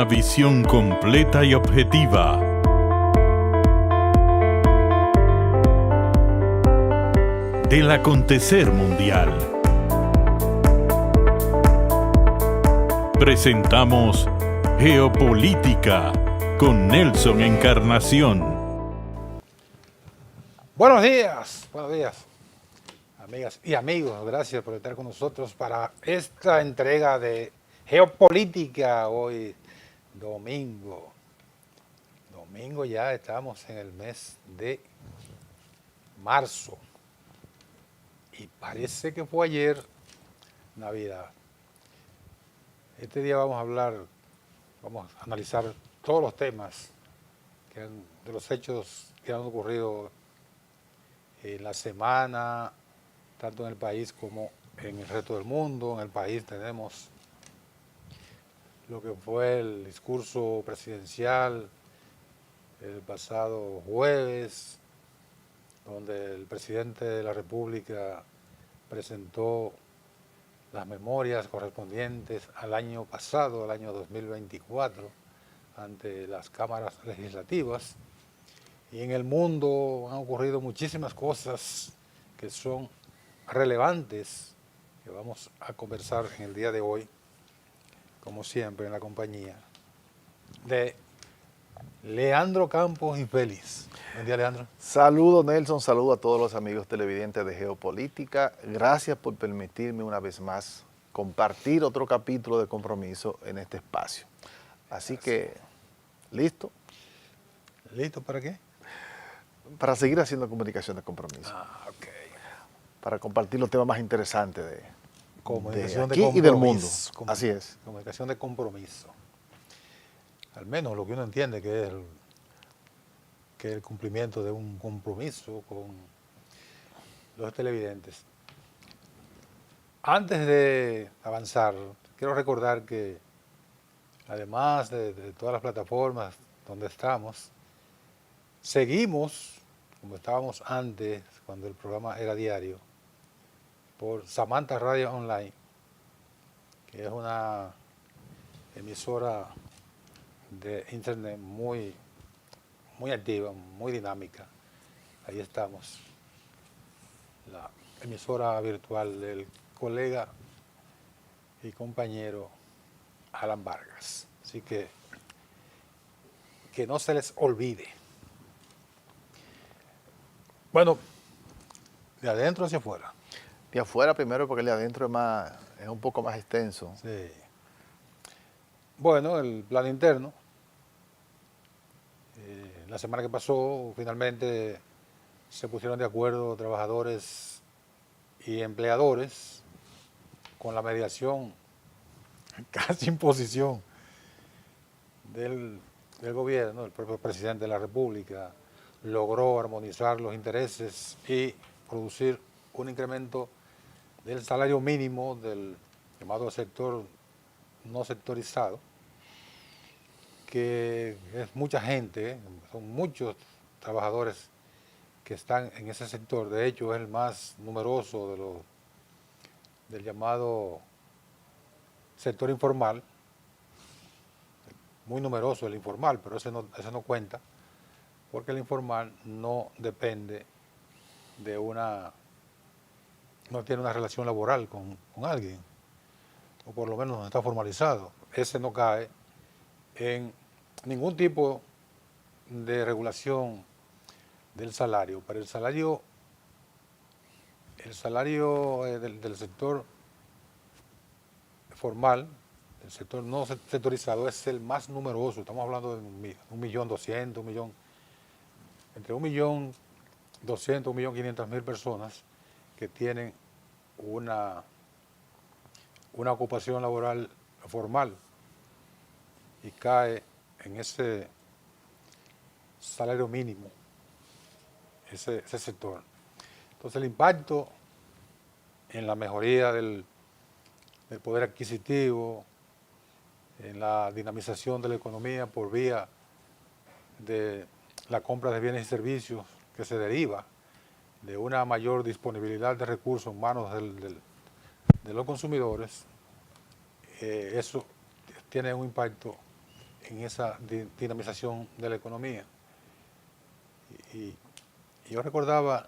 visión completa y objetiva. Del acontecer mundial. Presentamos Geopolítica con Nelson Encarnación. Buenos días, amigas y amigos. Gracias por estar con nosotros para esta entrega de Geopolítica hoy, domingo. Domingo ya estamos en el mes de marzo. Y parece que fue ayer Navidad. Este día vamos a analizar todos los temas de los hechos que han ocurrido en la semana, tanto en el país como en el resto del mundo. En el país tenemos lo que fue el discurso presidencial el pasado jueves, donde el presidente de la República presentó las memorias correspondientes al año pasado, al año 2024, ante las cámaras legislativas. Y en el mundo han ocurrido muchísimas cosas que son relevantes, que vamos a conversar en el día de hoy, como siempre, en la compañía de Leandro Campos y Félix. Buen día, Leandro. Saludos, Nelson, saludo a todos los amigos televidentes de Geopolítica. Gracias por permitirme una vez más compartir otro capítulo de compromiso en este espacio. Así que, ¿listo? ¿Listo para qué? Para seguir haciendo comunicación de compromiso. Ok. Para compartir los temas más interesantes de aquí y del mundo. Así es. Comunicación de compromiso. Al menos lo que uno entiende que es el cumplimiento de un compromiso con los televidentes. Antes de avanzar, quiero recordar que además de todas las plataformas donde estamos, seguimos, como estábamos antes, cuando el programa era diario, por Samantha Radio Online, que es una emisora de internet muy activa, muy dinámica. Ahí estamos, la emisora virtual del colega y compañero Alan Vargas. Así que no se les olvide. Bueno, de adentro hacia afuera. De afuera primero, porque el de adentro es un poco más extenso. Sí. Bueno, el plan interno. La semana que pasó, finalmente se pusieron de acuerdo trabajadores y empleadores con la mediación, casi imposición del gobierno. El propio presidente de la República logró armonizar los intereses y producir un incremento del salario mínimo del llamado sector no sectorizado, que es mucha gente, son muchos trabajadores que están en ese sector. De hecho, es el más numeroso del llamado sector informal. Muy numeroso el informal, pero ese no cuenta, porque el informal no depende no tiene una relación laboral con alguien, o por lo menos no está formalizado. Ese no cae en ningún tipo de regulación del salario. Pero el salario del sector formal, el sector no sectorizado, es el más numeroso. Estamos hablando de 1.200.000, entre 1.200.000 y 1.500.000 personas que tienen una ocupación laboral formal, y cae en ese salario mínimo, ese sector. Entonces el impacto en la mejoría del poder adquisitivo, en la dinamización de la economía por vía de la compra de bienes y servicios que se deriva de una mayor disponibilidad de recursos en manos de los consumidores, eso tiene un impacto en esa dinamización de la economía. Y yo recordaba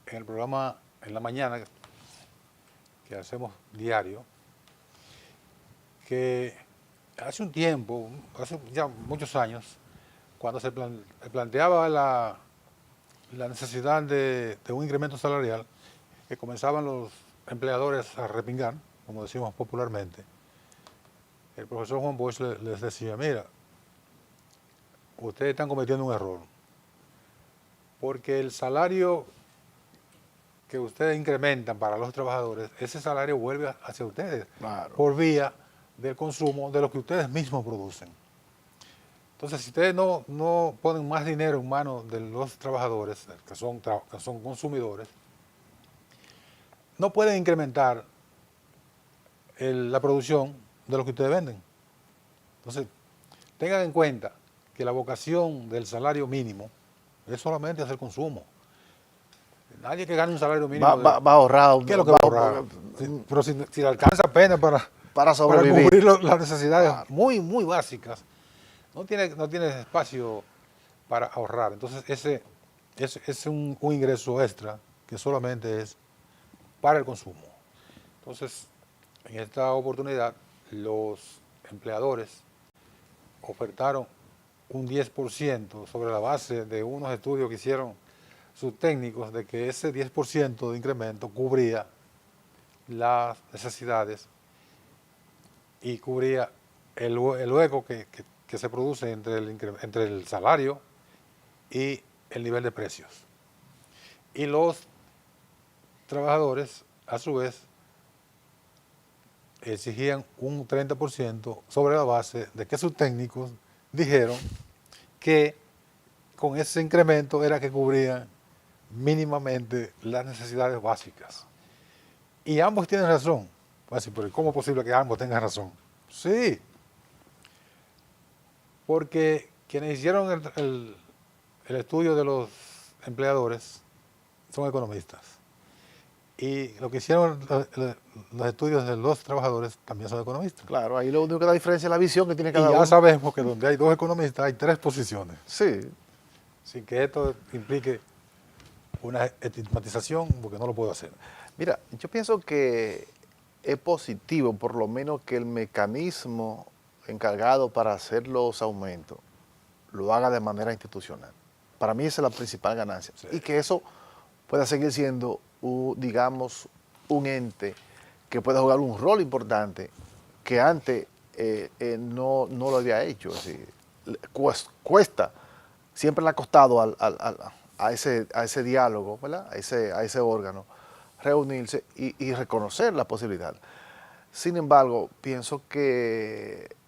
en el programa en la mañana que hacemos diario, que hace un tiempo, hace ya muchos años, cuando se planteaba la necesidad de un incremento salarial, que comenzaban los empleadores a repingar, como decimos popularmente, el profesor Juan Bosch les decía, mira, ustedes están cometiendo un error, porque el salario que ustedes incrementan para los trabajadores, ese salario vuelve hacia ustedes, Claro. por vía del consumo de lo que ustedes mismos producen. Entonces, si ustedes no ponen más dinero en manos de los trabajadores, que son consumidores, no pueden incrementar la producción de lo que ustedes venden. Entonces, tengan en cuenta que la vocación del salario mínimo es solamente hacer consumo. Nadie que gane un salario mínimo... Va ahorrado. ¿Qué es lo que va a ahorrar? Pero si le alcanza apenas para sobrevivir. cubrir las necesidades muy, muy básicas, no tiene espacio para ahorrar. Entonces, ese es un ingreso extra que solamente es para el consumo. Entonces, en esta oportunidad, los empleadores ofertaron un 10% sobre la base de unos estudios que hicieron sus técnicos, de que ese 10% de incremento cubría las necesidades y cubría el hueco que se produce entre el salario y el nivel de precios. Y los trabajadores, a su vez, exigían un 30% sobre la base de que sus técnicos dijeron que con ese incremento era que cubrían mínimamente las necesidades básicas. Y ambos tienen razón. Pero ¿cómo es posible que ambos tengan razón? Sí, porque quienes hicieron el estudio de los empleadores son economistas. Y lo que hicieron los estudios de los trabajadores también son economistas. Claro, ahí lo único que da diferencia es la visión que tiene Y cada uno. ya sabemos que donde hay dos economistas hay tres posiciones. Sí, Sin que esto implique una estigmatización, porque no lo puedo hacer. mira, yo pienso que es positivo, por lo menos, que el mecanismo encargado para hacer los aumentos lo haga de manera institucional. Para mí esa es la principal ganancia. Sí. Y que eso pueda seguir siendo, digamos, un ente que pueda jugar un rol importante que antes no lo había hecho. Es decir, cuesta, siempre le ha costado a ese diálogo, ¿verdad? a ese órgano, reunirse y reconocer la posibilidad. Sin embargo, pienso que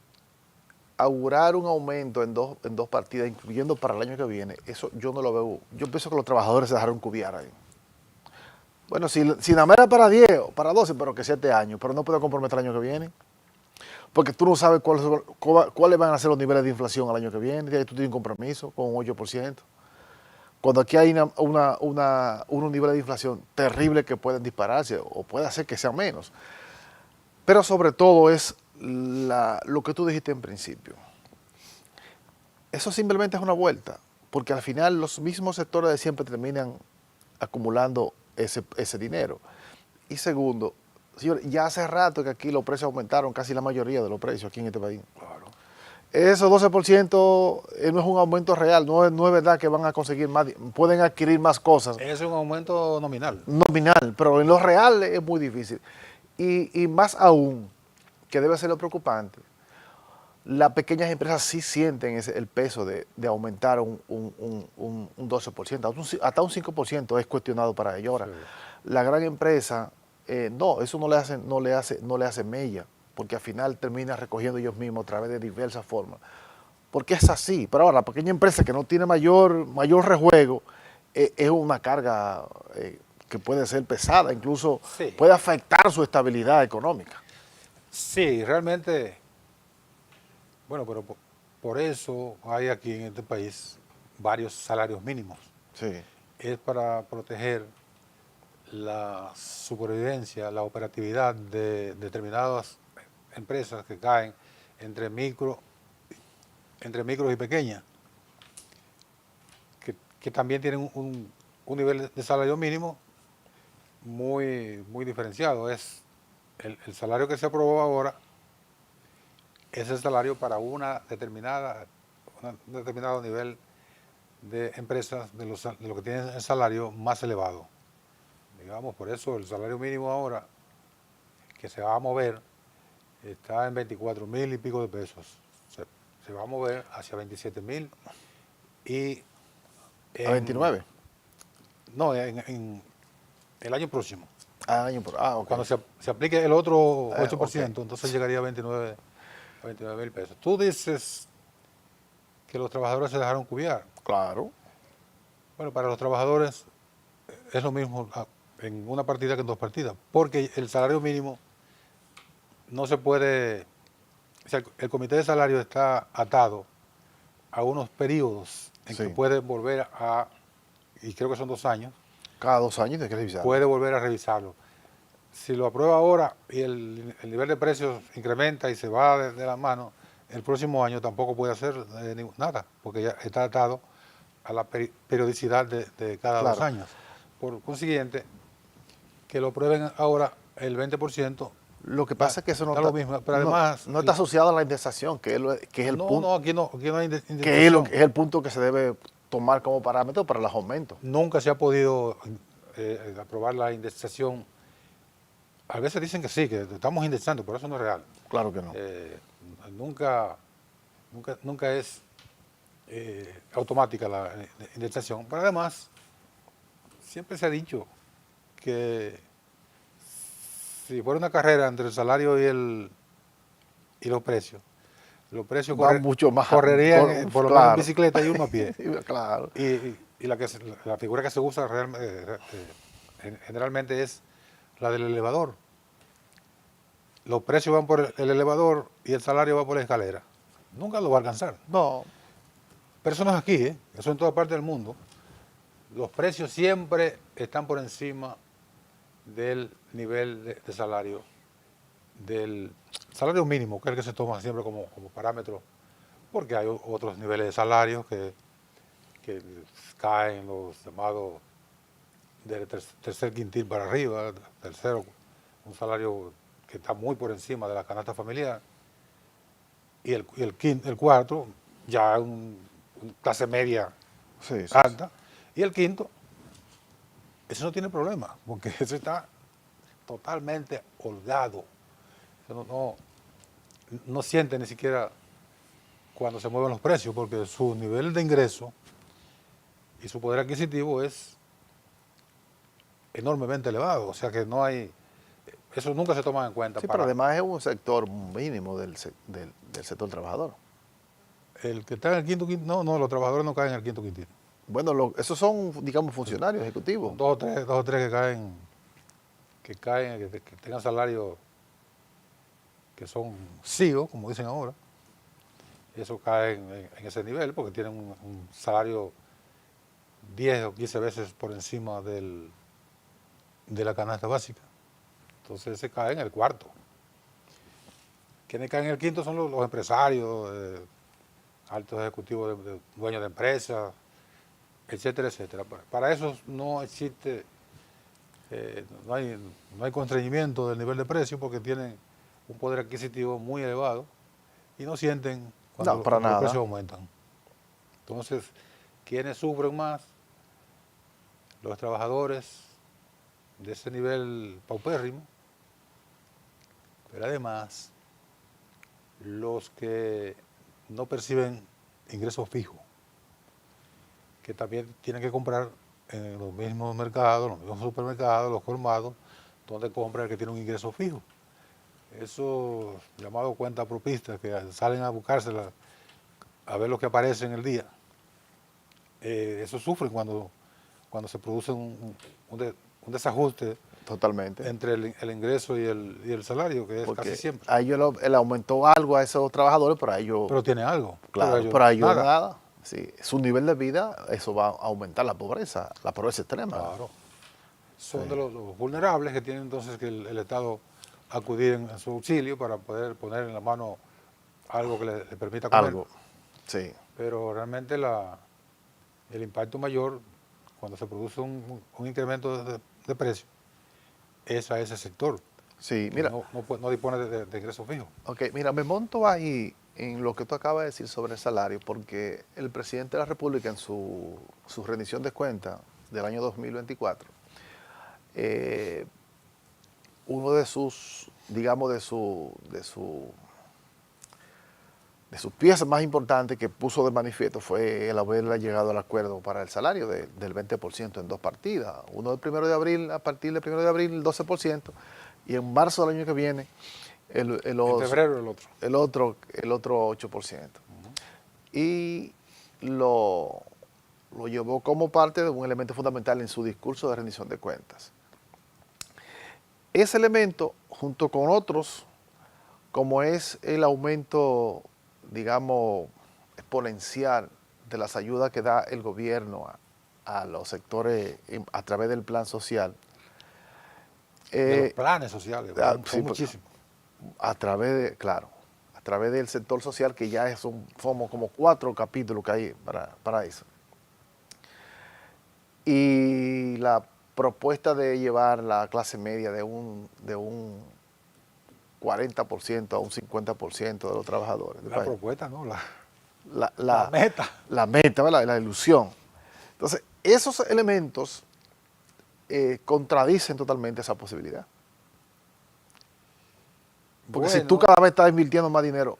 augurar un aumento en dos partidas, incluyendo para el año que viene, eso yo no lo veo. Yo pienso que los trabajadores se dejaron cubiar ahí. Bueno, si nada más era para 10 o para 12, pero que 7 años, pero no puedo comprometer el año que viene. Porque tú no sabes cuáles van a ser los niveles de inflación al año que viene, y ahí tú tienes un compromiso con un 8%. Cuando aquí hay unos niveles de inflación terribles que pueden dispararse o puede hacer que sean menos. Pero sobre todo es lo que tú dijiste en principio. Eso simplemente es una vuelta, porque al final los mismos sectores de siempre terminan acumulando ese dinero. Y segundo, señores, ya hace rato que aquí los precios aumentaron, casi la mayoría de los precios aquí en este país. Claro. Esos 12% no es un aumento real, no es verdad que van a conseguir más, pueden adquirir más cosas. Es un aumento nominal. Nominal, pero en lo real es muy difícil. Y más aún, que debe ser lo preocupante, las pequeñas empresas sí sienten el peso de aumentar un 12%, hasta un 5% es cuestionado para ellos. Ahora, la gran empresa, no, eso no le hace mella, porque al final termina recogiendo ellos mismos a través de diversas formas. Porque es así. Pero ahora, la pequeña empresa que no tiene mayor rejuego, es una carga que puede ser pesada, incluso Sí. puede afectar su estabilidad económica. Sí, realmente, bueno, pero por eso hay aquí en este país varios salarios mínimos. Sí. Es para proteger la supervivencia, la operatividad de determinadas empresas que caen entre micro entre micros y pequeñas, que también tienen un nivel de salario mínimo muy diferenciado. Es el salario que se aprobó ahora, es el salario para un determinado nivel de empresas de lo que tienen el salario más elevado. Digamos, por eso el salario mínimo ahora que se va a mover está en 24,000 y pico de pesos. Se va a mover hacia 27,000 y ¿A 29? No, en el año próximo. Ok. Cuando se aplique el otro 8%, ok. entonces llegaría a 29,000 pesos. Tú dices que los trabajadores se dejaron cubiar. Claro. Bueno, para los trabajadores es lo mismo en una partida que en dos partidas, porque el salario mínimo no se puede, o sea, el comité de salario está atado a unos periodos en Sí. que puede volver y creo que son 2 años, Cada 2 años hay que revisar. puede volver a revisarlo. Si lo aprueba ahora y el nivel de precios incrementa y se va de la mano, el próximo año tampoco puede hacer nada, porque ya está atado a la periodicidad de cada Claro. 2 años. Por consiguiente, que lo aprueben ahora el 20%. Lo que pasa es que eso no da está, lo mismo, pero además, no está asociado a la indexación, que es el punto, no, aquí no hay que es indexación. el punto que se debe tomar como parámetro para los aumentos. Nunca se ha podido aprobar la indexación. A veces dicen que sí, que estamos indexando, pero eso no es real. Claro que no. Nunca es automática la indexación. Pero además, siempre se ha dicho que si fuera una carrera entre el salario y los precios Va mucho más. correrían por lo menos en claro. bicicleta y uno a pie. Claro. Y la figura que se usa generalmente es la del elevador. Los precios van por el elevador y el salario va por la escalera. Nunca lo va a alcanzar. No, Pero eso no es aquí, eso es en toda parte del mundo. Los precios siempre están por encima del nivel de salario, del salario mínimo, que es el que se toma siempre como parámetro, porque hay otros niveles de salarios que caen, los llamados del tercer quintil para arriba, tercero, un salario que está muy por encima de la canasta familiar, y el cuarto, ya un clase media sí, sí, alta, y el quinto, eso no tiene problema, porque eso está totalmente holgado. Eso no siente ni siquiera cuando se mueven los precios, porque su nivel de ingreso y su poder adquisitivo es enormemente elevado. O sea que no hay, eso nunca se toma en cuenta. sí, pero además es un sector mínimo del sector trabajador. El que está en el quinto quintil, no, los trabajadores no caen en el quinto quintil. Bueno, esos son, digamos, funcionarios ejecutivos. Dos o tres que tengan salarios que son CIO, como dicen ahora. Eso cae en ese nivel porque tienen un salario 10 o 15 veces por encima de la canasta básica. Entonces se cae en el cuarto. Quienes caen en el quinto son los empresarios, altos ejecutivos, dueños de empresas, etcétera, etcétera. Para eso no existe, no hay constreñimiento del nivel de precio porque tienen un poder adquisitivo muy elevado y no sienten cuando No, para los nada. precios aumentan. Entonces, ¿quiénes sufren más? Los trabajadores de ese nivel paupérrimo, pero además los que no perciben ingresos fijos, que también tienen que comprar en los mismos mercados, los mismos supermercados, los colmados, donde compra el que tiene un ingreso fijo. Esos llamados cuentas propistas que salen a buscárselas, a ver lo que aparece en el día, esos sufren cuando se produce un desajuste Totalmente. entre el ingreso y el salario, que es Porque casi siempre. a ellos él aumentó algo a esos trabajadores, pero a ellos, Pero tiene algo. claro, pero a ellos nada. Sí, su nivel de vida, eso va a aumentar la pobreza extrema. Claro. Son Sí. de los vulnerables que tienen entonces que el Estado acudir en su auxilio para poder poner en la mano algo que le permita comer. Algo. Sí, pero realmente el impacto mayor cuando se produce un incremento de precio es a ese sector, sí, que mira, no dispone de ingresos fijos. ok, mira, me monto ahí en lo que tú acabas de decir sobre el salario, porque el presidente de la República en su rendición de cuentas del año 2024, eh, uno de sus, digamos, de sus piezas más importantes que puso de manifiesto fue el haber llegado al acuerdo para el salario del 20% en dos partidas. Uno del 1 de abril, a partir del 1 de abril, el 12%, y en marzo del año que viene, En febrero el otro. el otro 8%. Y lo llevó como parte de un elemento fundamental en su discurso de rendición de cuentas. Ese elemento, junto con otros, como es el aumento, digamos, exponencial de las ayudas que da el gobierno a los sectores a través del plan social, De los planes sociales, son sí, muchísimos. a través de, claro, a través del sector social, que ya somos como 4 capítulos que hay para eso. Y la propuesta de llevar la clase media de un 40% a un 50% de los trabajadores del La país. propuesta, ¿no? La meta. La meta, ¿verdad? La ilusión. Entonces, esos elementos contradicen totalmente esa posibilidad. Porque si tú Bueno, cada vez estás invirtiendo más dinero,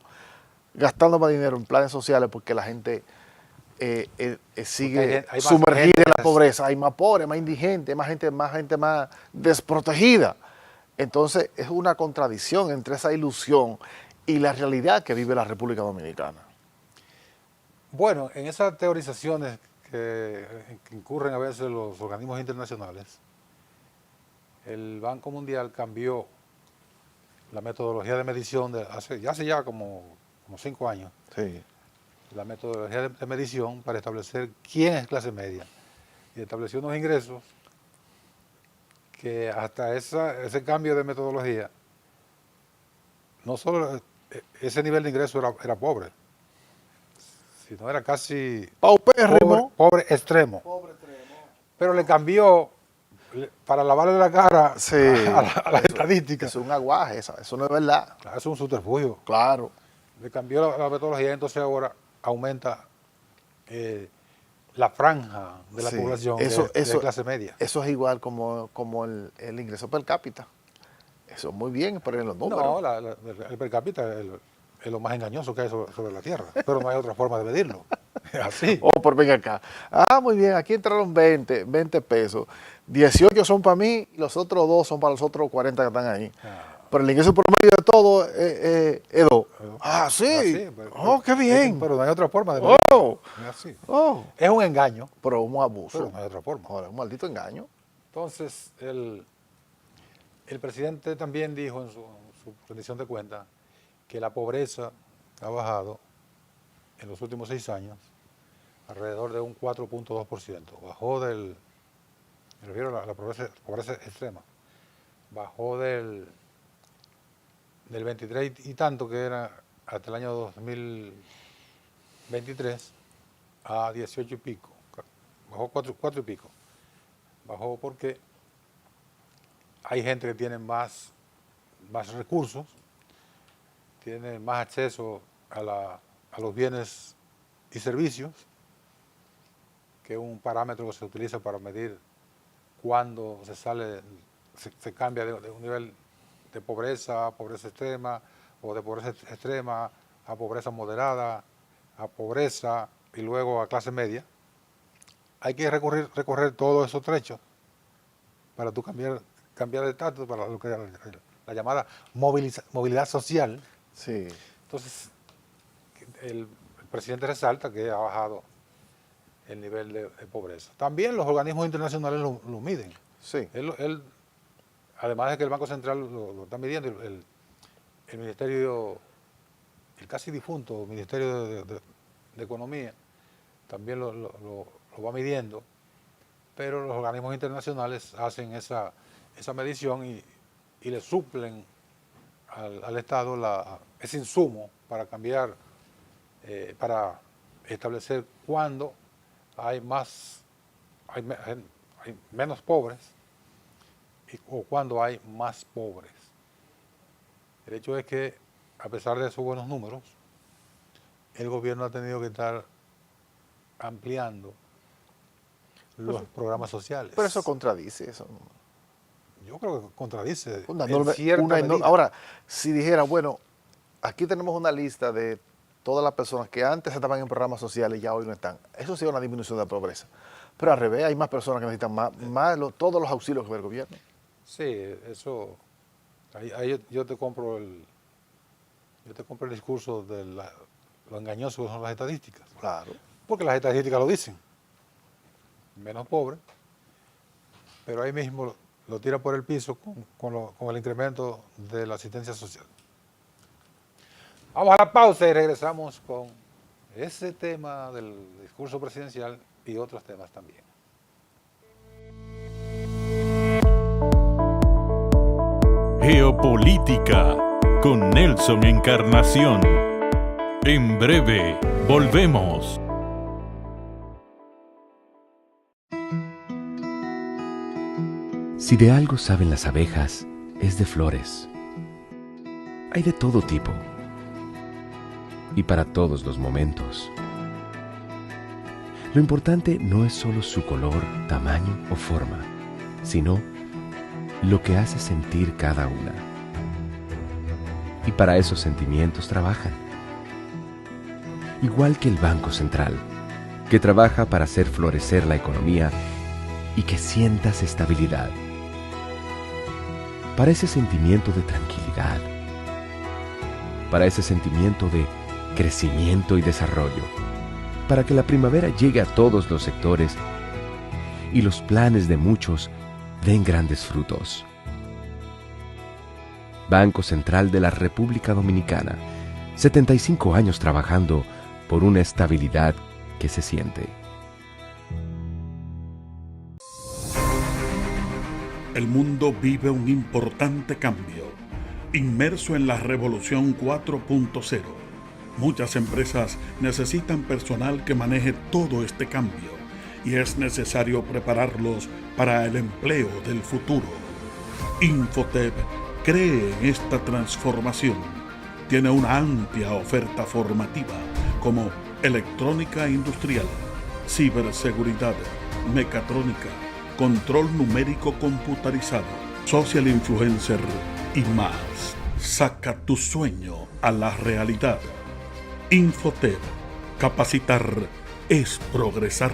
gastando más dinero en planes sociales, porque la gente sigue hay más sumergida gente en la pobreza, hay más pobres, más indigentes, más gente más desprotegida. Entonces, es una contradicción entre esa ilusión y la realidad que vive la República Dominicana. bueno, en esas teorizaciones que incurren a veces los organismos internacionales, el Banco Mundial cambió la metodología de medición hace ya como 5 años, Sí. la metodología de medición para establecer quién es clase media. Y estableció unos ingresos que hasta ese cambio de metodología, no solo ese nivel de ingreso era pobre, sino era casi Paupérrimo. pobre extremo. Pero le cambió para lavarle la cara Sí. a las estadísticas. Es un aguaje, eso no es verdad. Claro, es un subterfugio. Claro. Le cambió la metodología, entonces ahora aumenta la franja de la Sí. población de clase media. Eso es igual como el ingreso per cápita. Eso es muy bien, pero en los números. No, el per cápita es lo más engañoso que hay sobre la Tierra, pero no hay otra forma de medirlo. Es así. Oh, por venga acá. Ah, muy bien, aquí entraron 20 pesos. 18 son para mí y los otros 2 son para los otros 40 que están ahí. Pero el ingreso promedio de todo es 2. Ah, sí. Así, Oh, qué bien. Pero no hay otra forma de medirlo. Oh, Es así. oh. Es un engaño, Pero un abuso. pero no hay otra forma. Ahora, un maldito engaño. Entonces, el presidente también dijo en su rendición de cuentas que la pobreza ha bajado en los últimos 6 años alrededor de un 4.2%. Bajó me refiero a la pobreza extrema, bajó del 23 y tanto que era hasta el año 2023 a 18 y pico. Bajó 4 y pico. Bajó porque hay gente que tiene más recursos, tiene más acceso a los bienes y servicios, que es un parámetro que se utiliza para medir cuándo se cambia de un nivel de pobreza a pobreza extrema, o de pobreza extrema a pobreza moderada, a pobreza y luego a clase media. Hay que recorrer todos esos trechos para tú cambiar de estatus, para lo que la llamada movilidad social. Sí. Entonces, el presidente resalta que ha bajado el nivel de pobreza. También los organismos internacionales lo miden. Sí. Además de que el Banco Central lo está midiendo, el Ministerio, el casi difunto Ministerio de Economía, también lo va midiendo, pero los organismos internacionales hacen esa medición y le suplen al Estado ese insumo para cambiar, para establecer cuándo hay menos pobres o cuándo hay más pobres. El hecho es que, a pesar de esos buenos números, el gobierno ha tenido que estar ampliando los programas sociales. Pero eso contradice eso. Yo creo que contradice Una en enorme- cierta una medida. Ahora, si dijera, bueno, aquí tenemos una lista de todas las personas que antes estaban en programas sociales y ya hoy no están. Eso sí es una disminución de la pobreza. Pero al revés, hay más personas que necesitan todos los auxilios que ve el gobierno. Sí, eso. Ahí yo te compro el discurso de lo engañoso que son las estadísticas. Claro. Porque las estadísticas lo dicen. Menos pobres, pero ahí mismo lo tira por el piso con el incremento de la asistencia social. Vamos a la pausa y regresamos con ese tema del discurso presidencial y otros temas también. Geopolítica con Nelson Encarnación. En breve, volvemos. Si de algo saben las abejas, es de flores. Hay de todo tipo y para todos los momentos. Lo importante no es solo su color, tamaño o forma, sino lo que hace sentir cada una. Y para esos sentimientos trabajan. Igual que el Banco Central, que trabaja para hacer florecer la economía y que sientas estabilidad. Para ese sentimiento de tranquilidad. Para ese sentimiento de crecimiento y desarrollo. Para que la primavera llegue a todos los sectores y los planes de muchos den grandes frutos. Banco Central de la República Dominicana, 75 años trabajando por una estabilidad que se siente. El mundo vive un importante cambio, inmerso en la revolución 4.0. Muchas empresas necesitan personal que maneje todo este cambio y es necesario prepararlos para el empleo del futuro. Infotep cree en esta transformación. Tiene una amplia oferta formativa como electrónica industrial, ciberseguridad, mecatrónica, control numérico computarizado, social influencer y más. Saca tu sueño a la realidad. Infotep. Capacitar es progresar.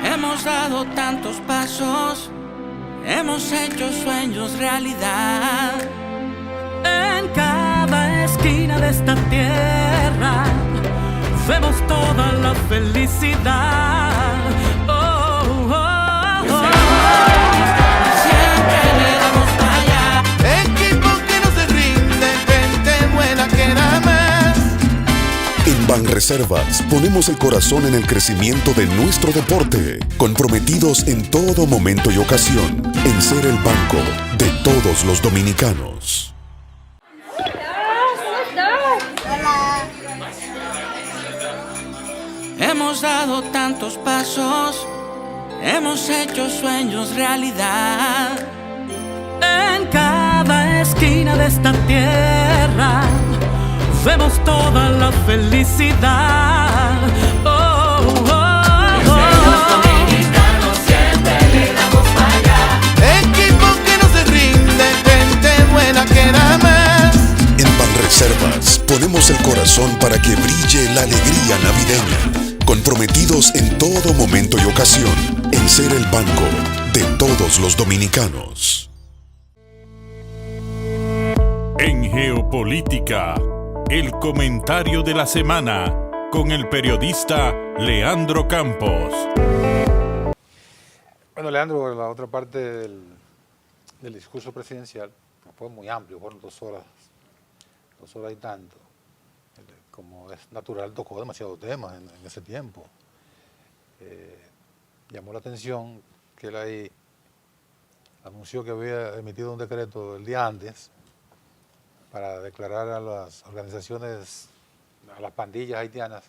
Hemos dado tantos pasos, hemos hecho sueños realidad. En cada esquina de esta tierra vemos toda la felicidad. Oh, oh, oh. Siempre le damos para allá. Equipo que no se rinde, gente buena que da más. En Banreservas ponemos el corazón en el crecimiento de nuestro deporte, comprometidos en todo momento y ocasión en ser el banco de todos los dominicanos. Hemos dado tantos pasos, hemos hecho sueños realidad. En cada esquina de esta tierra vemos toda la felicidad. Oh, oh, oh. Los dominicanos siempre le damos para allá. Equipo que no se rinde, gente buena que da más. En Banreservas ponemos el corazón para que brille la alegría navideña, comprometidos en todo momento y ocasión en ser el banco de todos los dominicanos. En Geopolítica, el comentario de la semana con el periodista Leandro Campos. Bueno, Leandro, la otra parte del discurso presidencial fue muy amplio, fueron 2 horas y tanto. Como es natural, tocó demasiados temas en ese tiempo. Llamó la atención que él ahí anunció que había emitido un decreto el día antes para declarar a las organizaciones, a las pandillas haitianas,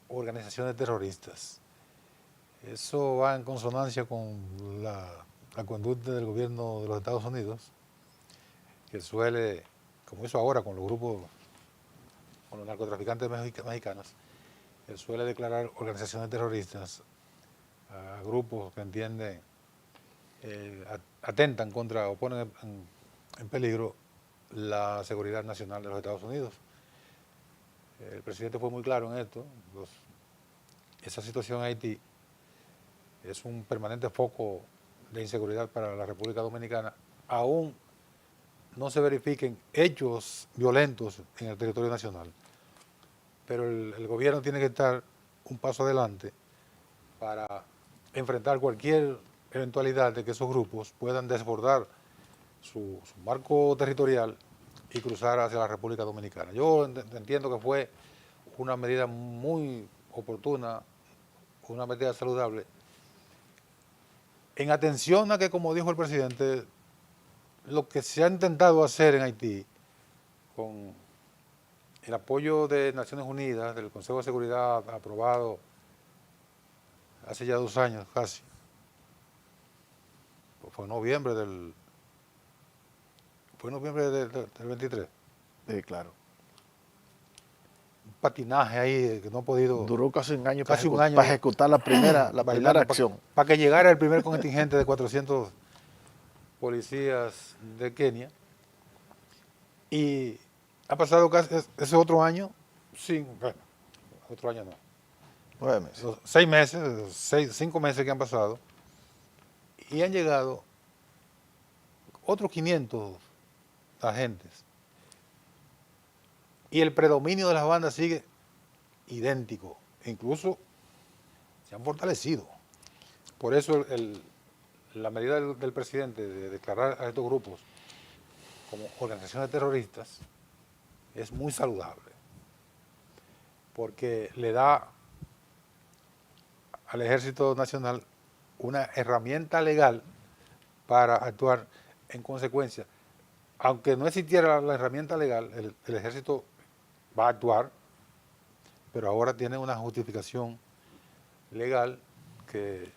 organizaciones terroristas. Eso va en consonancia con la conducta del gobierno de los Estados Unidos, que suele, como hizo ahora con los grupos, con los narcotraficantes mexicanos, él suele declarar organizaciones terroristas a grupos que entienden, atentan contra o ponen en peligro la seguridad nacional de los Estados Unidos. El presidente fue muy claro en esto. Esa situación en Haití es un permanente foco de inseguridad para la República Dominicana, aún no se verifiquen hechos violentos en el territorio nacional. Pero el gobierno tiene que estar un paso adelante para enfrentar cualquier eventualidad de que esos grupos puedan desbordar su marco territorial y cruzar hacia la República Dominicana. Yo entiendo que fue una medida muy oportuna, una medida saludable, en atención a que, como dijo el presidente, lo que se ha intentado hacer en Haití, con el apoyo de Naciones Unidas, del Consejo de Seguridad aprobado hace ya 2 años casi, fue en noviembre del 23. Sí, claro. Un patinaje ahí que no ha podido... Duró casi un año, Casi un año para ejecutar la primera acción. Para que llegara el primer contingente de 400 policías de Kenia. Y ha pasado casi ese otro año, otro año no. 9 meses. 6 meses, 5 meses que han pasado. Y han llegado otros 500 agentes. Y el predominio de las bandas sigue idéntico. Incluso se han fortalecido. Por eso la medida del presidente de declarar a estos grupos como organizaciones terroristas es muy saludable. Porque le da al Ejército Nacional una herramienta legal para actuar en consecuencia. Aunque no existiera la herramienta legal, el Ejército va a actuar, pero ahora tiene una justificación legal que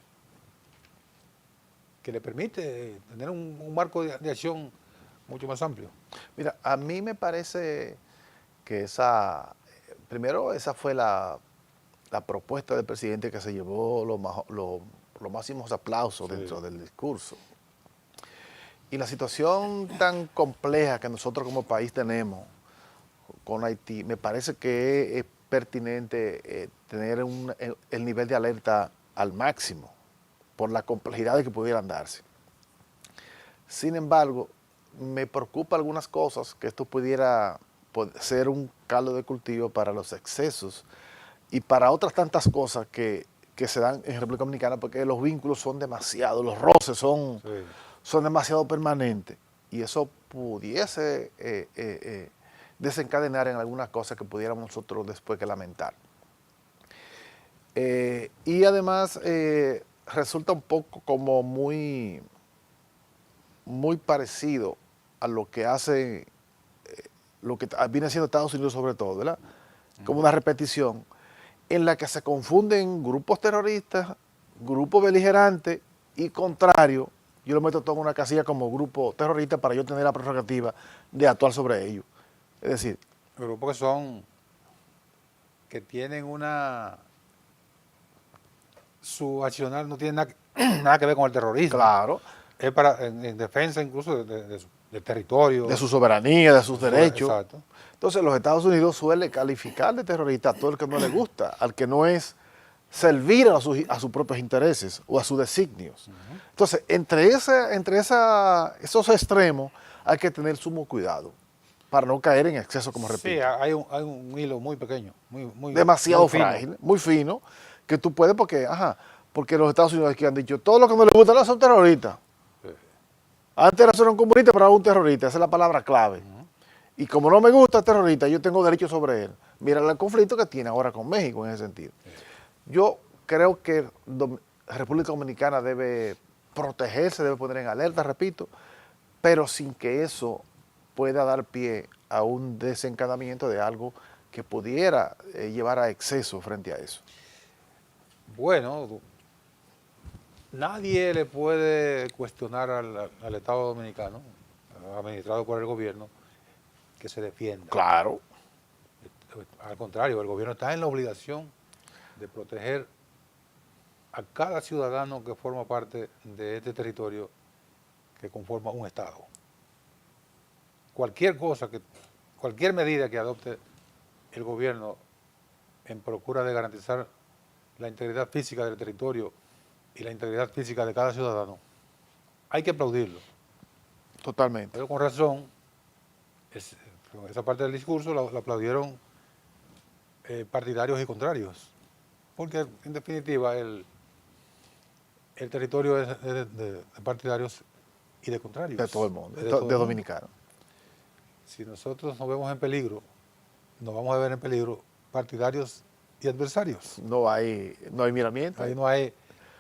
le permite tener un marco de acción mucho más amplio. Mira, a mí me parece que primero esa fue la propuesta del presidente que se llevó los máximos aplausos dentro del discurso. Y la situación tan compleja que nosotros como país tenemos con Haití, me parece que es pertinente tener el nivel de alerta al máximo por las complejidades que pudieran darse. Sin embargo, me preocupa algunas cosas, que esto pudiera ser un caldo de cultivo para los excesos y para otras tantas cosas que se dan en República Dominicana, porque los vínculos son demasiados, los roces son demasiado permanentes, y eso pudiese desencadenar en algunas cosas que pudiéramos nosotros después que lamentar. Y además resulta un poco como muy parecido a lo que hace, lo que viene haciendo Estados Unidos sobre todo, ¿verdad? Como una repetición en la que se confunden grupos terroristas, grupos beligerantes y contrarios. Yo lo meto todo en una casilla como grupo terrorista para yo tener la prerrogativa de actuar sobre ellos. Es decir, grupos que tienen su accionar no tiene nada que ver con el terrorismo. claro, Es en defensa incluso del territorio. de su soberanía, de sus derechos. Exacto. Entonces los Estados Unidos suele calificar de terrorista a todo el que no le gusta, al que no es servir a sus propios intereses o a sus designios. Entonces, entre esos extremos hay que tener sumo cuidado para no caer en exceso, como repito. Sí, hay un hilo muy pequeño, demasiado muy fino. frágil, muy fino, que tú puedes porque los Estados Unidos aquí han dicho, todo lo que no les gusta no son terroristas. Antes eran comunistas, pero ahora un terrorista, esa es la palabra clave. Y como no me gusta el terrorista, yo tengo derecho sobre él. Mira el conflicto que tiene ahora con México en ese sentido. Yo creo que República Dominicana debe protegerse, debe poner en alerta, repito, pero sin que eso pueda dar pie a un desencadenamiento de algo que pudiera llevar a exceso frente a eso. Bueno, nadie le puede cuestionar al Estado Dominicano, administrado por el gobierno, que se defienda. Claro. Al contrario, el gobierno está en la obligación de proteger a cada ciudadano que forma parte de este territorio que conforma un Estado. Cualquier medida que adopte el gobierno en procura de garantizar la integridad física del territorio y la integridad física de cada ciudadano, hay que aplaudirlo. Totalmente. Pero con razón, esa parte del discurso la aplaudieron partidarios y contrarios, porque en definitiva el territorio es de partidarios y de contrarios. De todo el mundo, de todo el mundo. dominicanos. Si nosotros nos vemos en peligro, nos vamos a ver en peligro partidarios y adversarios. No hay miramiento. Ahí no hay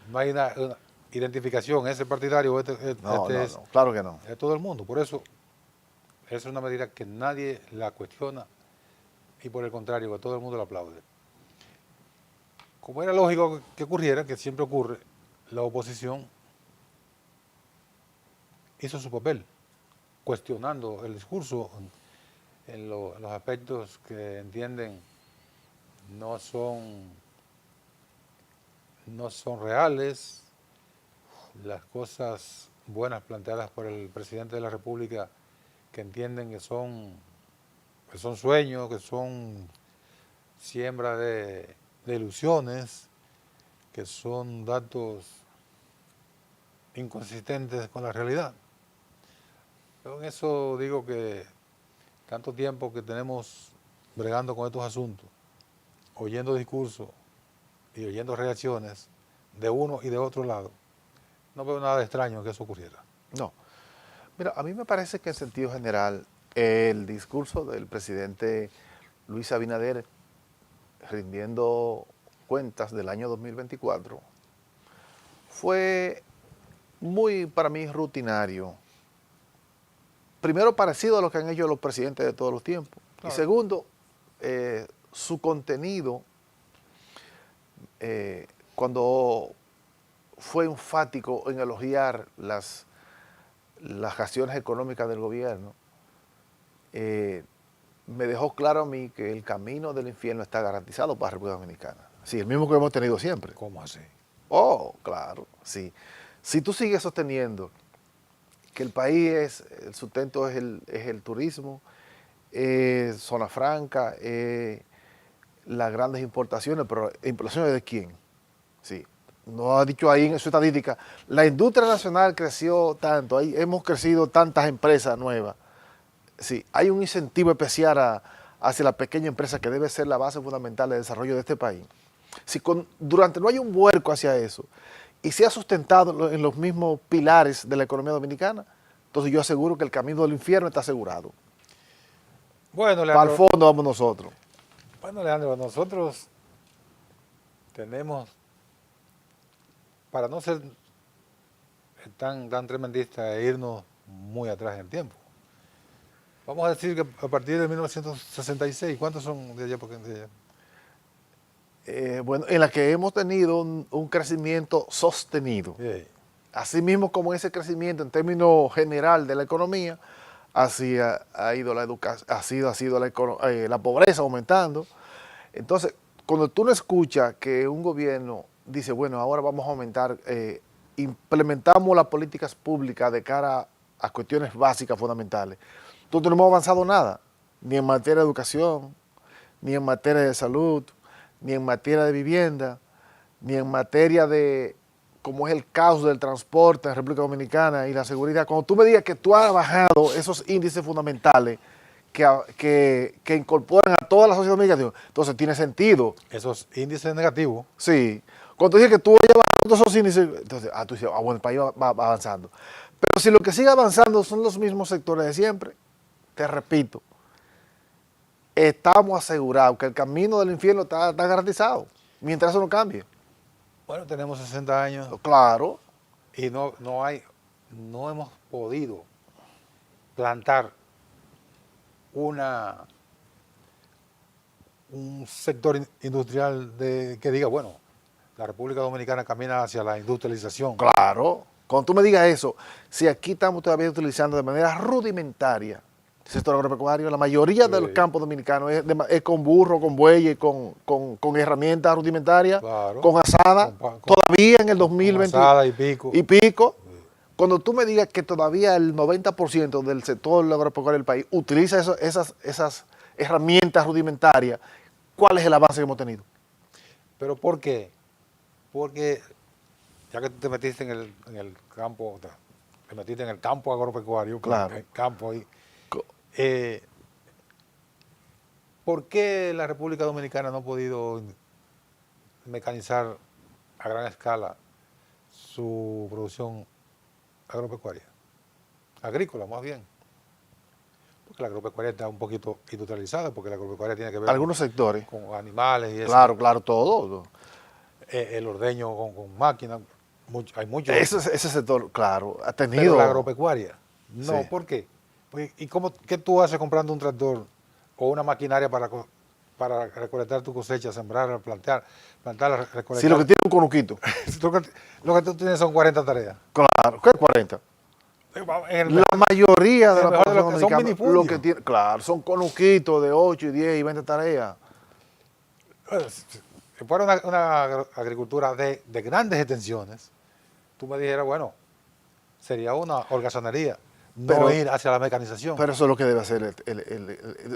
una identificación, ese partidario, No, claro que no. es todo el mundo. Por eso, esa es una medida que nadie la cuestiona y por el contrario, que todo el mundo la aplaude. Como era lógico que ocurriera, que siempre ocurre, la oposición hizo su papel, cuestionando el discurso en los aspectos que entienden no son reales, las cosas buenas planteadas por el presidente de la República que entienden que son sueños, que son siembra de ilusiones, que son datos inconsistentes con la realidad. Yo en eso digo que tanto tiempo que tenemos bregando con estos asuntos, oyendo discursos y oyendo reacciones de uno y de otro lado, no veo nada de extraño que eso ocurriera. No. Mira, a mí me parece que en sentido general el discurso del presidente Luis Abinader rindiendo cuentas del año 2024 fue muy, para mí, rutinario. Primero, parecido a lo que han hecho los presidentes de todos los tiempos. Claro. Y segundo, su contenido, cuando fue enfático en elogiar las acciones económicas del gobierno, me dejó claro a mí que el camino del infierno está garantizado para la República Dominicana. Sí, el mismo que hemos tenido siempre. ¿Cómo así? Oh, claro, sí. Si tú sigues sosteniendo que el país, el sustento es el turismo, zona franca, las grandes importaciones, pero ¿importaciones de quién? Sí. No ha dicho ahí en su estadística, la industria nacional creció tanto, ahí hemos crecido tantas empresas nuevas. Sí, hay un incentivo especial hacia la pequeña empresa que debe ser la base fundamental de desarrollo de este país. Si durante no hay un vuelco hacia eso y se ha sustentado en los mismos pilares de la economía dominicana, entonces yo aseguro que el camino del infierno está asegurado. Bueno, Leandro, para el fondo vamos nosotros. Bueno, Leandro, nosotros tenemos, para no ser tan tremendista e irnos muy atrás en el tiempo, vamos a decir que a partir de 1966, ¿cuántos son de allá? Bueno, en la que hemos tenido un crecimiento sostenido. Sí. Así mismo como ese crecimiento en términos general de la economía, así ha ido la educación, ha sido la pobreza aumentando. Entonces, cuando tú no escuchas que un gobierno dice, bueno, ahora vamos a aumentar, implementamos las políticas públicas de cara a cuestiones básicas, fundamentales, nosotros no hemos avanzado nada, ni en materia de educación, ni en materia de salud, ni en materia de vivienda, ni en materia de, como es el caos del transporte en República Dominicana y la seguridad. Cuando tú me digas que tú has bajado esos índices fundamentales que incorporan a toda la sociedad dominicana, entonces tiene sentido. Esos índices negativos. Sí. Cuando tú dices que tú has bajado todos esos índices, entonces, tú dices, bueno, el país va avanzando. Pero si lo que sigue avanzando son los mismos sectores de siempre, te repito, estamos asegurados que el camino del infierno está garantizado, mientras eso no cambie. Bueno, tenemos 60 años Claro, y no hemos podido plantar un sector industrial que diga, bueno, la República Dominicana camina hacia la industrialización. claro. Cuando tú me digas eso, si aquí estamos todavía utilizando de manera rudimentaria el sector agropecuario, la mayoría Sí. del campo dominicano es con burro, con bueyes, con herramientas rudimentarias, Claro. con asada, Con todavía en el 2020 asada y pico. y pico. Cuando tú me digas que todavía el 90% del sector agropecuario del país utiliza esas herramientas rudimentarias, ¿cuál es el avance que hemos tenido? ¿Pero por qué? Porque ya que tú te metiste en el campo, te metiste en el campo agropecuario, Claro. el campo ahí, ¿por qué la República Dominicana no ha podido mecanizar a gran escala su producción agropecuaria? Agrícola, más bien. Porque la agropecuaria está un poquito industrializada, porque la agropecuaria tiene que ver Algunos sectores. con animales y eso. Claro, todo. El ordeño con máquinas, hay mucho. Ese sector, claro, ha Pero tenido... la agropecuaria, no, Sí. ¿por qué? Pues, ¿y qué tú haces comprando un tractor o una maquinaria para recolectar tu cosecha, sembrar, plantar, recolectar? Si lo que tiene un conuquito. Lo que tú tienes son 40 tareas. Claro, ¿qué es 40? En el La mayoría de el la mejor de población los que son dominicana, minifundios. lo que tiene, claro, son conuquitos de 8, y 10 y 20 tareas. Si fuera una agricultura de grandes extensiones, tú me dijeras, bueno, sería una holgazanería, no Pero- ir hacia la mecanización. Pero eso es lo que debe hacer,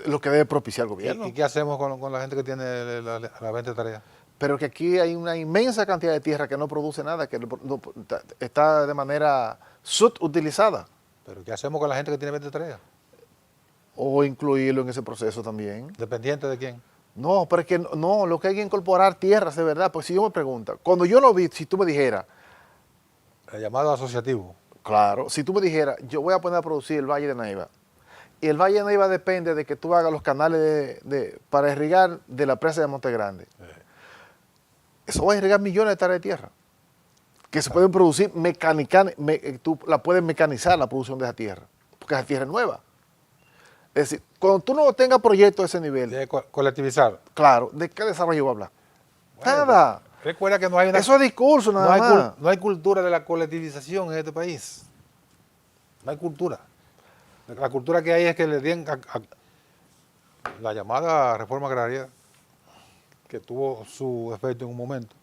lo que debe propiciar el gobierno. ¿Y qué hacemos con la gente que tiene las 20 tareas? Pero que aquí hay una inmensa cantidad de tierra que no produce nada, que está de manera subutilizada. ¿Pero qué hacemos con la gente que tiene 20 tareas? O incluirlo en ese proceso también. ¿Dependiente de quién? No, pero es que no, lo que hay que incorporar tierras de verdad. Pues si yo me pregunto, cuando yo lo vi, si tú me dijeras, El llamado asociativo. claro, si tú me dijeras, yo voy a poner a producir el Valle de Neiva, y el Valle de Neiva depende de que tú hagas los canales para irrigar de la presa de Monte Grande. Eso va a irrigar millones de hectáreas de tierra, que se pueden producir tú la puedes mecanizar la producción de esa tierra, porque esa tierra es nueva. Es decir, cuando tú no tengas proyectos de ese nivel, De colectivizar. claro, ¿de qué desarrollo voy a hablar? Bueno, Nada. Recuerda que no hay una... Eso es discurso no nada hay, más. no hay cultura de la colectivización en este país. No hay cultura. La cultura que hay es que le den la llamada reforma agraria, que tuvo su efecto en un momento,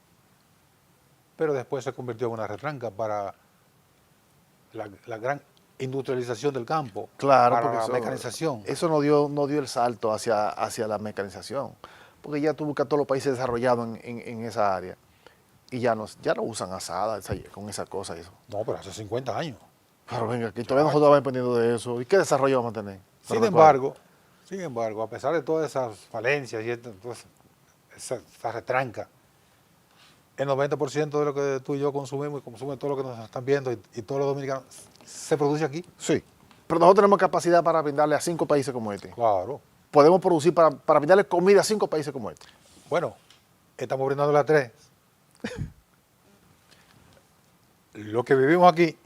pero después se convirtió en una retranca para la gran industrialización del campo, Claro, para porque la eso, mecanización. eso no dio el salto hacia la mecanización, porque ya tú buscas todos los países desarrollados en esa área y ya no usan asada con esa cosa. Eso. No, pero hace 50 años. Pero venga, aquí todavía nosotros vamos dependiendo de eso. ¿Y qué desarrollo vamos a tener? Sin embargo, a pesar de todas esas falencias y esa retranca, el 90% de lo que tú y yo consumimos y consumen todo lo que nos están viendo y todos los dominicanos, se produce aquí. Sí, pero nosotros tenemos capacidad para brindarle a 5 países como este. Claro. Podemos producir para brindarle comida a 5 países como este. Bueno, estamos brindándole a 3. Lo que vivimos aquí,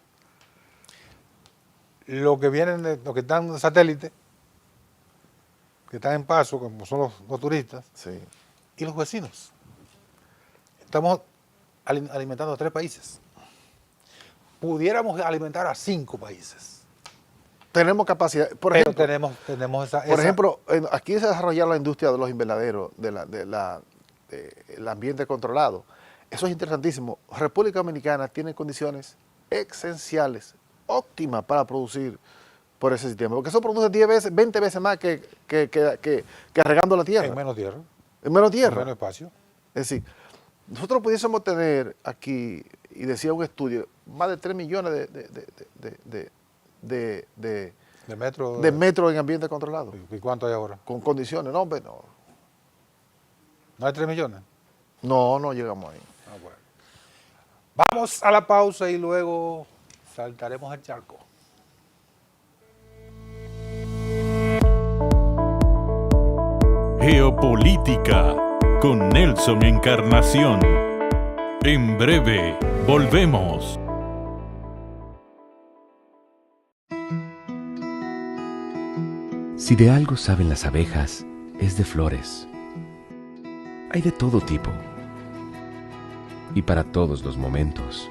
lo que vienen, los que están en satélite, que están en paso, como son los turistas, Sí. y los vecinos. Estamos alimentando a 3 países. Pudiéramos alimentar a 5 países. Tenemos capacidad. Por Pero ejemplo, tenemos esa... Por ejemplo, aquí se desarrolla la industria de los invernaderos, el ambiente controlado. Eso es interesantísimo. República Dominicana tiene condiciones esenciales, óptimas para producir por ese sistema. Porque eso produce 10 veces, 20 veces más que regando la tierra. en menos tierra, En menos en tierra. menos espacio. Es Es decir, nosotros pudiésemos tener aquí, y decía un estudio, más de 3 millones de metro. de metros en ambiente controlado. ¿Y cuánto hay ahora? Con condiciones. No, hombre, no. ¿No hay 3 millones? No llegamos ahí. Ah, bueno. Vamos a la pausa y luego saltaremos al charco. Geopolítica con Nelson Encarnación. En breve, volvemos. Si de algo saben las abejas, es de flores. Hay de todo tipo y para todos los momentos.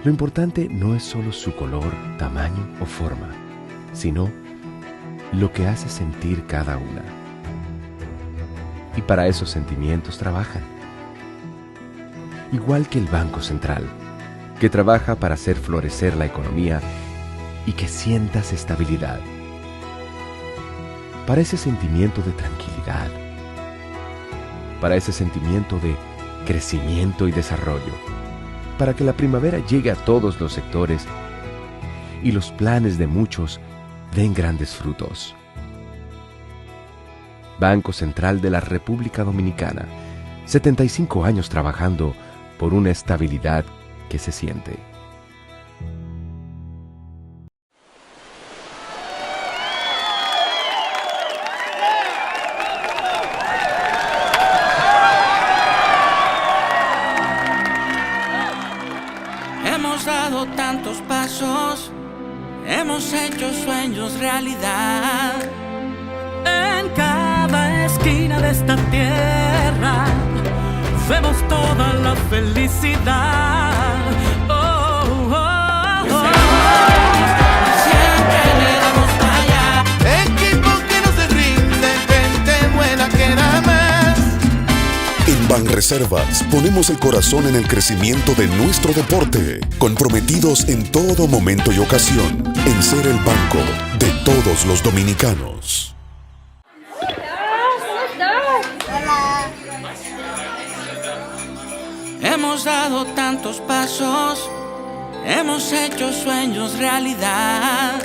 Lo importante no es solo su color, tamaño o forma, sino lo que hace sentir cada una. Y para esos sentimientos trabajan. Igual que el Banco Central, que trabaja para hacer florecer la economía y que sientas estabilidad. Para ese sentimiento de tranquilidad, para ese sentimiento de crecimiento y desarrollo, para que la primavera llegue a todos los sectores y los planes de muchos den grandes frutos. Banco Central de la República Dominicana, 75 años trabajando por una estabilidad que se siente. Hemos dado tantos pasos, hemos hecho sueños realidad. En cada esquina de esta tierra vemos toda la felicidad. Oh, oh, oh. Siempre le damos para allá. Equipo que no se rinde, gente buena que da más. En Banreservas ponemos el corazón en el crecimiento de nuestro deporte, comprometidos en todo momento y ocasión en ser el banco de todos los dominicanos. Hemos dado tantos pasos, hemos hecho sueños realidad.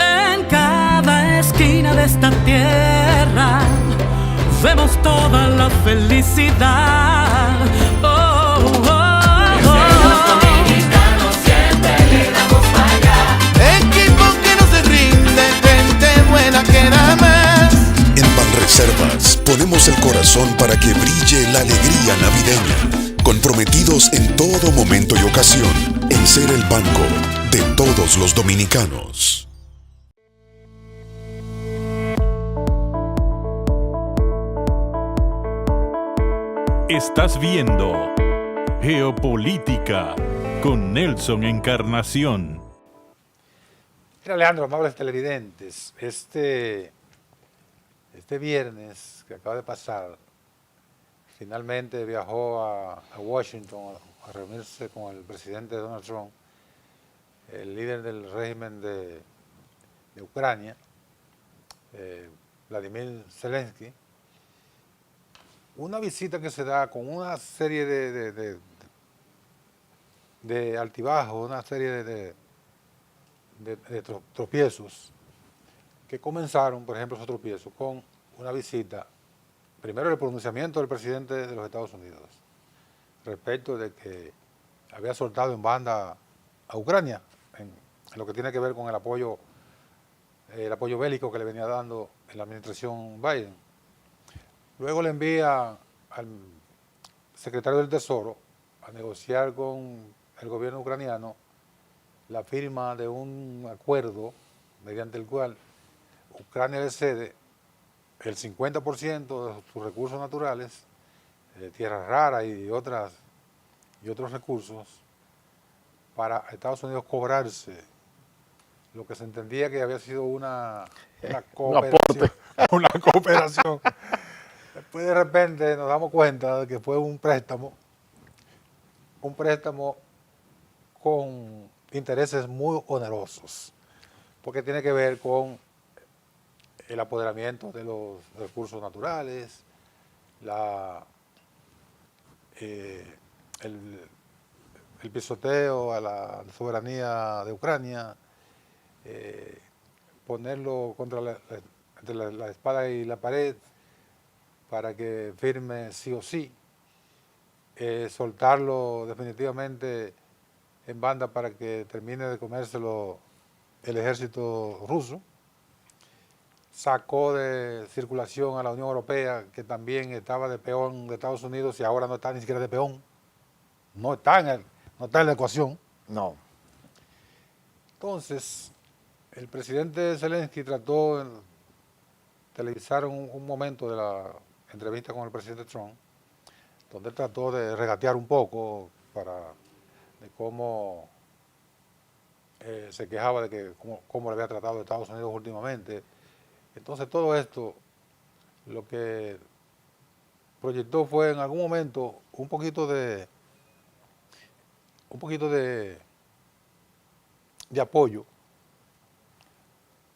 En cada esquina de esta tierra vemos toda la felicidad. Oh, oh, oh. Los dominicanos siempre le damos para allá. Equipo que no se rinde, gente buena que da más. En Banreservas ponemos el corazón para que brille la alegría navideña, comprometidos en todo momento y ocasión en ser el banco de todos los dominicanos. Estás viendo Geopolítica con Nelson Encarnación. Mira, Leandro, amables televidentes, este viernes que acaba de pasar, finalmente viajó a Washington a reunirse con el presidente Donald Trump, el líder del régimen de Ucrania, Vladimir Zelensky. Una visita que se da con una serie de altibajos, una serie de tropiezos, que comenzaron, por ejemplo, esos tropiezos con una visita, primero el pronunciamiento del presidente de los Estados Unidos, respecto de que había soltado en banda a Ucrania, en lo que tiene que ver con el apoyo bélico que le venía dando en la administración Biden. Luego le envía al secretario del Tesoro a negociar con el gobierno ucraniano la firma de un acuerdo mediante el cual Ucrania le cede el 50% de sus recursos naturales, tierras raras y otros recursos, para Estados Unidos cobrarse lo que se entendía que había sido una cooperación. Después de repente nos damos cuenta de que fue un préstamo con intereses muy onerosos, porque tiene que ver con el apoderamiento de los recursos naturales, el pisoteo a la soberanía de Ucrania, ponerlo entre la espada y la pared para que firme sí o sí, soltarlo definitivamente en banda para que termine de comérselo el ejército ruso, sacó de circulación a la Unión Europea, que también estaba de peón de Estados Unidos y ahora no está ni siquiera de peón. No está no está en la ecuación. No. Entonces, el presidente Zelensky trató, televisaron un momento de la entrevista con el presidente Trump, donde él trató de regatear un poco de cómo se quejaba de que cómo le había tratado Estados Unidos últimamente. Entonces todo esto lo que proyectó fue en algún momento un poquito de apoyo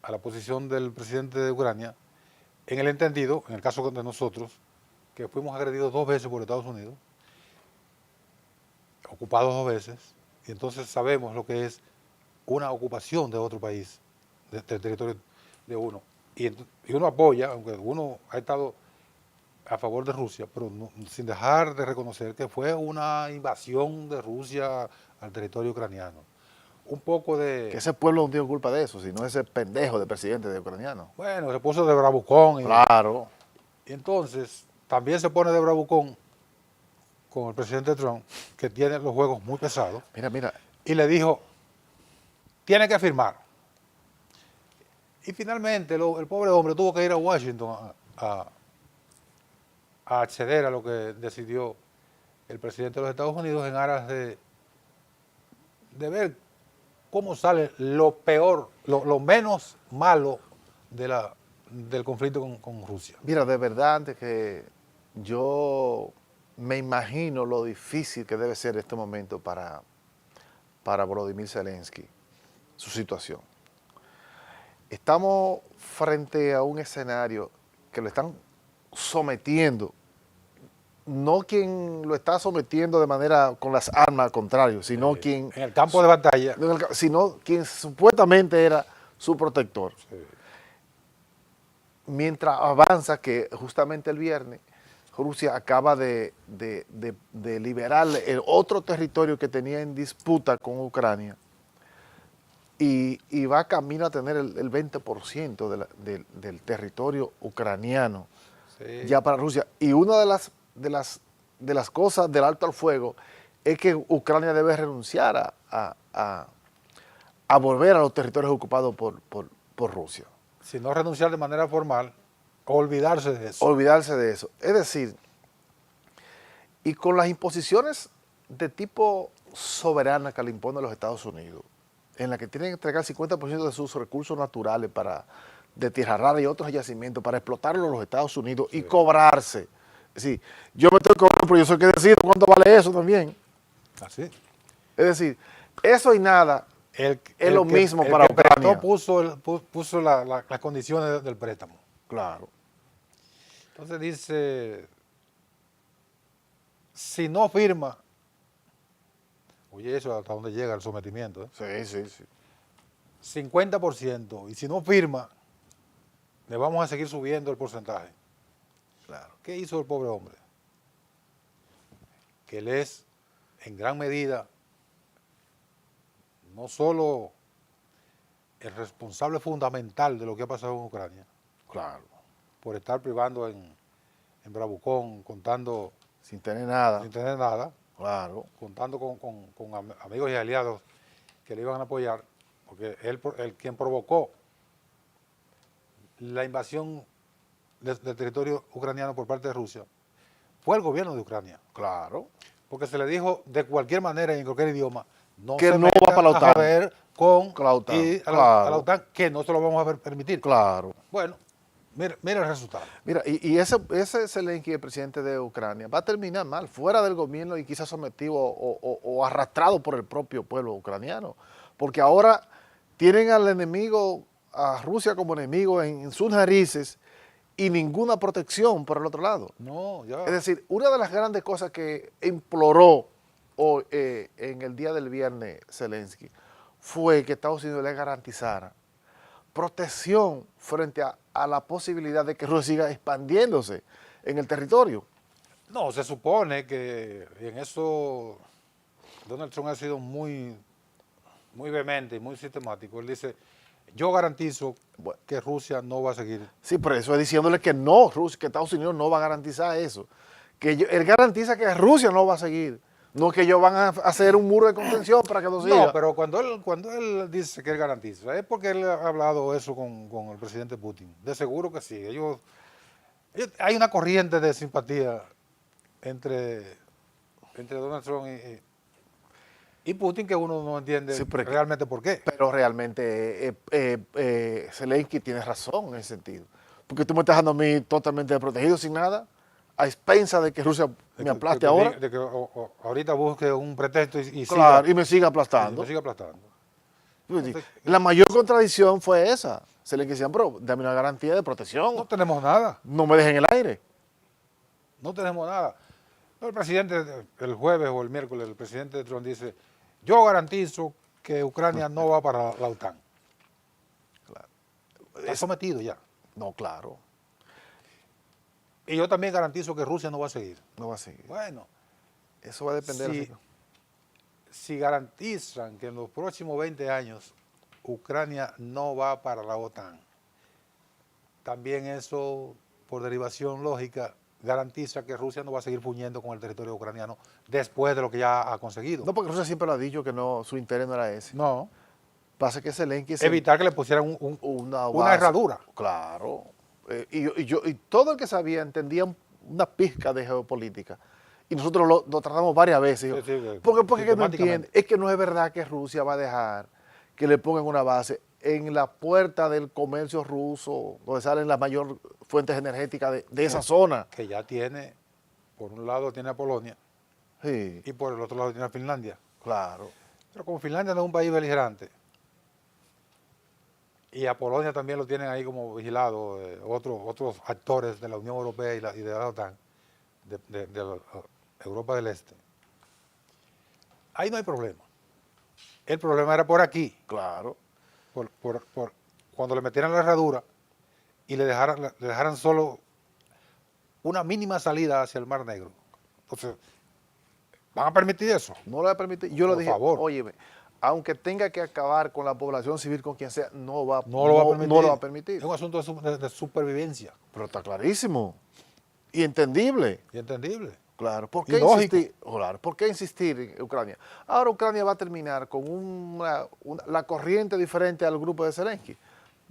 a la posición del presidente de Ucrania, en el entendido, en el caso de nosotros, que fuimos agredidos 2 veces por Estados Unidos, ocupados 2 veces, y entonces sabemos lo que es una ocupación de otro país, del territorio de uno. Y uno apoya, aunque uno ha estado a favor de Rusia, pero sin dejar de reconocer que fue una invasión de Rusia al territorio ucraniano. Un poco de... Que ese pueblo no tiene culpa de eso, sino ese pendejo de presidente de ucraniano. Bueno, se puso de bravucón. Claro. Y entonces también se pone de bravucón con el presidente Trump, que tiene los juegos muy pesados. Mira. Y le dijo, tiene que firmar. Y finalmente el pobre hombre tuvo que ir a Washington a acceder a lo que decidió el presidente de los Estados Unidos en aras de ver cómo sale lo peor, lo menos malo del conflicto con Rusia. Mira, de verdad, antes que yo me imagino lo difícil que debe ser este momento para Volodymyr Zelensky, su situación. Estamos frente a un escenario que lo están sometiendo, no quien lo está sometiendo de manera con las armas al contrario, sino quien... En el campo de batalla. Sino quien supuestamente era su protector. Sí. Mientras avanza que justamente el viernes Rusia acaba de liberar el otro territorio que tenía en disputa con Ucrania y va camino a tener el 20% del territorio ucraniano ya para Rusia. Y una de las cosas del alto al fuego es que Ucrania debe renunciar a volver a los territorios ocupados por Rusia. Si no renunciar de manera formal, olvidarse de eso. Olvidarse de eso. Es decir, y con las imposiciones de tipo soberana que le imponen los Estados Unidos, en la que tienen que entregar el 50% de sus recursos naturales de tierra rara y otros yacimientos para explotarlos los Estados Unidos y cobrarse. Es decir, yo me estoy cobrando, pero yo soy el que decido cuánto vale eso también. Así. Es decir, eso y nada es lo mismo para Ucrania. Puso las condiciones del préstamo. Claro. Entonces dice, si no firma, oye, eso hasta dónde llega el sometimiento, ¿eh? Sí. 50%, y si no firma, le vamos a seguir subiendo el porcentaje. Claro. ¿Qué hizo el pobre hombre? Que él es, en gran medida, no solo el responsable fundamental de lo que ha pasado en Ucrania, Claro. por estar privando en bravucón, contando Sin tener nada. sin tener nada, Claro. contando con amigos y aliados que le iban a apoyar, porque él quien provocó la invasión del territorio ucraniano por parte de Rusia fue el gobierno de Ucrania, Claro. porque se le dijo de cualquier manera y en cualquier idioma Que se no metan va para la a OTAN. joder con Con la OTAN, y a claro. la OTAN, que no se lo vamos a permitir. Claro. Bueno, mira el resultado. Mira, y ese Zelensky, el presidente de Ucrania, va a terminar mal, fuera del gobierno y quizás sometido o arrastrado por el propio pueblo ucraniano. Porque ahora tienen al enemigo, a Rusia como enemigo en sus narices y ninguna protección por el otro lado. No, ya. Es decir, una de las grandes cosas que imploró en el día del viernes Zelensky fue que Estados Unidos le garantizara protección frente a la posibilidad de que Rusia siga expandiéndose en el territorio. No, se supone que en eso Donald Trump ha sido muy vehemente y muy sistemático. Él dice, Yo garantizo Bueno. que Rusia no va a seguir. Sí, pero eso es diciéndole que no, Rusia, que Estados Unidos no va a garantizar eso. Él garantiza que Rusia no va a seguir. No que ellos van a hacer un muro de contención para que no siga. No, pero cuando él dice que él garantiza, es porque él ha hablado eso con el presidente Putin. De seguro que sí. Hay una corriente de simpatía entre Donald Trump y Putin que uno no entiende Sí, pero realmente por qué. Pero realmente Zelensky tiene razón en ese sentido. Porque tú me estás dejando a mí totalmente desprotegido sin nada, a expensas de que Rusia me aplaste ahora. De que ahorita busque un pretexto y Claro, siga, y me sigue y aplastando. me siga aplastando. La mayor contradicción fue esa. Zelensky decía, bro, dame una garantía de protección. No tenemos nada. No me dejen en el aire. No tenemos nada. El presidente, el jueves o el miércoles, el presidente Trump dice, yo garantizo que Ucrania no va para la OTAN. Claro. Está sometido ya. No, claro, Y yo también garantizo que Rusia no va a seguir. no va a seguir. Bueno, Eso va a depender. si, así. si garantizan que en los próximos 20 años Ucrania no va para la OTAN, también eso, por derivación lógica, garantiza que Rusia no va a seguir puñendo con el territorio ucraniano después de lo que ya ha conseguido. No, porque Rusia siempre lo ha dicho que no, su interés no era ese. No, Pasa que Zelensky evitar que le pusieran una base. herradura. Claro. Y todo el que sabía entendía una pizca de geopolítica. Y nosotros lo tratamos varias veces. Sí, sí, Porque que no diplomáticamente. entiende. Es que no es verdad que Rusia va a dejar que le pongan una base en la puerta del comercio ruso, donde salen las mayores fuentes energéticas de esa zona. Que ya tiene, por un lado tiene a Polonia Sí, y por el otro lado tiene a Finlandia. claro. Pero como Finlandia no es un país beligerante, y a Polonia también lo tienen ahí como vigilado otros actores de la Unión Europea y de la OTAN, de la Europa del Este. Ahí no hay problema. El problema era por aquí, Claro. por cuando le metieran la herradura y le dejaran solo una mínima salida hacia el Mar Negro. Entonces, ¿van a permitir eso? No lo va a permitir. Yo lo Por dije, favor. óyeme, aunque tenga que acabar con la población civil, con quien sea, no lo va a permitir. Es un asunto de supervivencia Pero está clarísimo. Y entendible. y entendible. Claro. ¿Por Y qué lógico. insistir? Claro, ¿por qué insistir en Ucrania? Ahora Ucrania va a terminar con la corriente diferente al grupo de Zelensky.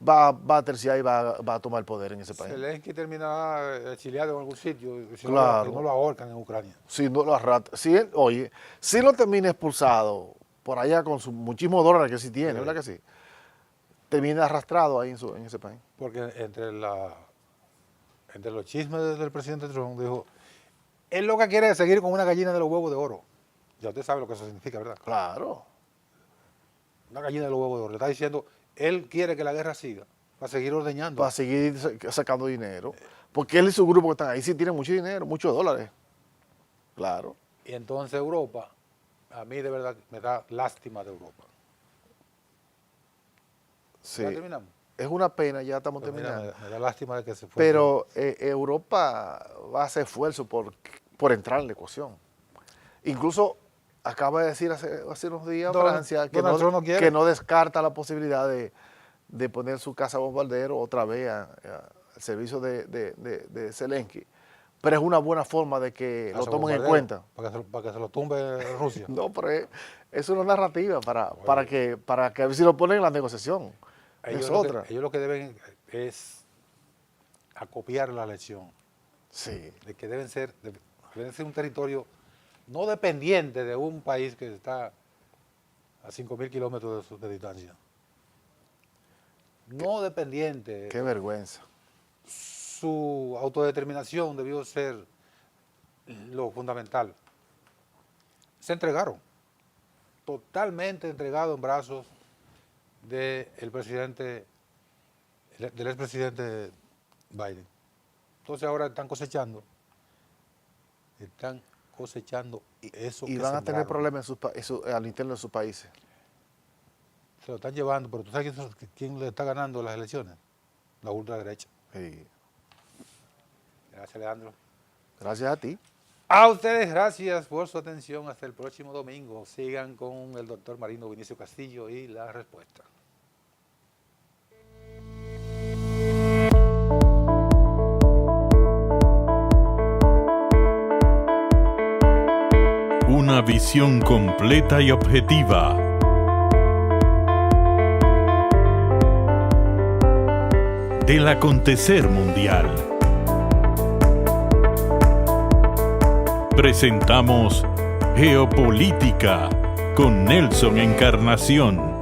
Va a terciar y va a tomar el poder en ese país. Zelensky terminará exiliado en algún sitio si Claro. no lo ahorcan en Ucrania. Si no lo arrastra. Si lo termina expulsado por allá con sus muchísimos dólares que sí tiene, Sí. ¿verdad que sí? Termina arrastrado ahí en ese país. Porque entre los chismes del presidente Trump dijo, él lo que quiere es seguir con una gallina de los huevos de oro. Ya usted sabe lo que eso significa, ¿verdad? Claro. Una gallina de los huevos de oro. Le está diciendo, él quiere que la guerra siga, para seguir ordeñando. Para seguir sacando dinero. Porque él y su grupo que están ahí sí tienen mucho dinero, muchos dólares. Claro. Y entonces Europa, a mí de verdad me da lástima de Europa. Sí. ¿Ya terminamos? Es una pena, ya estamos Pues mira, terminando. me da lástima de que se fue. Pero Europa va a hacer esfuerzo por entrar en la ecuación. Incluso acaba de decir hace unos días Francia que Donald Trump no quiere. que no descarta la posibilidad de poner su casa bombardero otra vez al servicio de Zelensky. Pero es una buena forma de que lo Casa tomen en bombardero, cuenta. para que se lo tumbe Rusia. No, pero es una narrativa para que a ver si lo ponen en la negociación. Es otra. Ellos lo que deben es acopiar la lección Sí. de que deben ser un territorio no dependiente de un país que está a 5.000 kilómetros de distancia. No dependiente. Qué vergüenza. Su autodeterminación debió ser lo fundamental. Se entregaron, totalmente entregados en brazos del expresidente Biden. Entonces ahora están cosechando eso Y que van a tener sembraron. problemas al interno de sus países. Se lo están llevando, pero ¿tú sabes quién le está ganando las elecciones? La ultraderecha. Sí. Gracias, Leandro. Gracias a ti. A ustedes, gracias por su atención. Hasta el próximo domingo. Sigan con el doctor Marino Vinicio Castillo y la respuesta. Una visión completa y objetiva. Del acontecer mundial. Presentamos Geopolítica con Nelson Encarnación.